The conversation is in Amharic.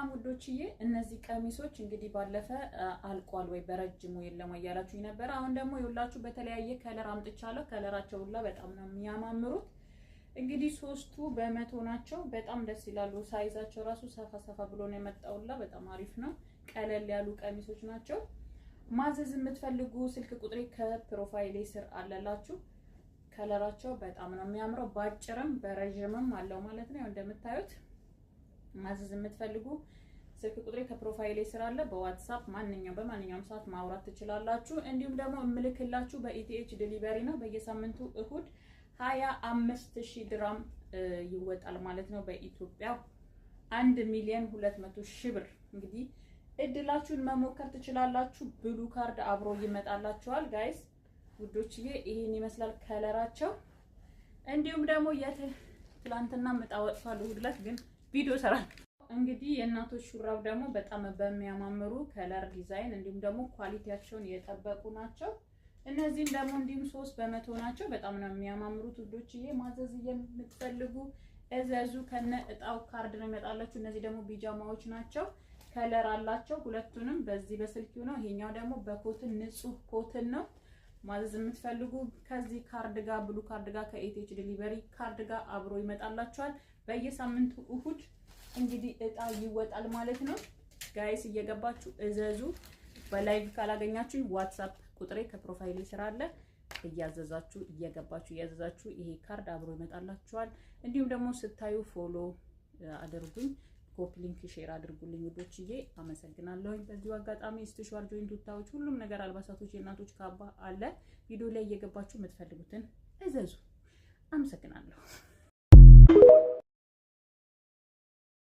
ሰላም ውዶችዬ እነዚህ ቀሚሶች እንግዲህ ባለፈ አልቋል ወይ በረጅሙ የለም ያላችሁ ነበር። አሁን ደግሞ ይውላችሁ በተለያየ ከለር አምጥቻለሁ። ከለራቸው ሁላ በጣም ነው የሚያማምሩት። እንግዲህ ሶስቱ በመቶ ናቸው። በጣም ደስ ይላሉ። ሳይዛቸው ራሱ ሰፋ ሰፋ ብሎ ነው የመጣውላ። በጣም አሪፍ ነው። ቀለል ያሉ ቀሚሶች ናቸው። ማዘዝ የምትፈልጉ ስልክ ቁጥሬ ከፕሮፋይሌ ስር አለላችሁ። ከለራቸው በጣም ነው የሚያምረው። ባጭርም በረጅምም አለው ማለት ነው እንደምታዩት። ማዘዝ የምትፈልጉ ስልክ ቁጥሬ ከፕሮፋይሌ ስር አለ። በዋትስአፕ በማንኛውም ሰዓት ማውራት ትችላላችሁ። እንዲሁም ደግሞ እምልክላችሁ በኢቲኤች ዲሊቨሪ ነው። በየሳምንቱ እሁድ 25000 ድራም ይወጣል ማለት ነው። በኢትዮጵያ 1,200,000 ብር። እንግዲህ እድላችሁን መሞከር ትችላላችሁ። ብሉ ካርድ አብሮ ይመጣላችኋል ጋይስ ውዶችዬ። ይሄን ይመስላል ከለራቸው። እንዲሁም ደግሞ ትላንትና መጣወጥቷል ሁለት ግን ቪዲዮ ሰራል። እንግዲህ የእናቶች ሹራብ ደግሞ በጣም በሚያማምሩ ከለር ዲዛይን እንዲሁም ደግሞ ኳሊቲያቸውን የጠበቁ ናቸው። እነዚህም ደግሞ እንዲሁም 3 በመቶ ናቸው። በጣም ነው የሚያማምሩት ውዶችዬ። ማዘዝ የምትፈልጉ እዘዙ። ከነ እጣው ካርድ ነው ይመጣላችሁ። እነዚህ ደግሞ ቢጃማዎች ናቸው። ከለር አላቸው ሁለቱንም። በዚህ በስልኪው ነው። ይሄኛው ደግሞ በኮትን ንጹህ ኮትን ነው። ማዘዝ የምትፈልጉ ከዚህ ካርድ ጋር ብሉ ካርድ ጋር ከኢቲኤች ዲሊቨሪ ካርድ ጋር አብሮ ይመጣላችኋል። በየሳምንቱ እሁድ እንግዲህ እጣ ይወጣል ማለት ነው ጋይስ። እየገባችሁ እዘዙ። በላይቭ ካላገኛችሁ ዋትስአፕ ቁጥሬ ከፕሮፋይሌ ስራ አለ። እያዘዛችሁ እያዘዛችሁ ይሄ ካርድ አብሮ ይመጣላችኋል። እንዲሁም ደግሞ ስታዩ ፎሎ አድርጉኝ፣ ኮፒ ሊንክ ሼር አድርጉልኝ ውዶችዬ። አመሰግናለሁ። በዚሁ አጋጣሚ ስቲሽዋር ጆይንት ቱታዎች ሁሉም ነገር አልባሳቶች የእናቶች ካባ አለ። ቪዲዮ ላይ እየገባችሁ የምትፈልጉትን እዘዙ። አመሰግናለሁ።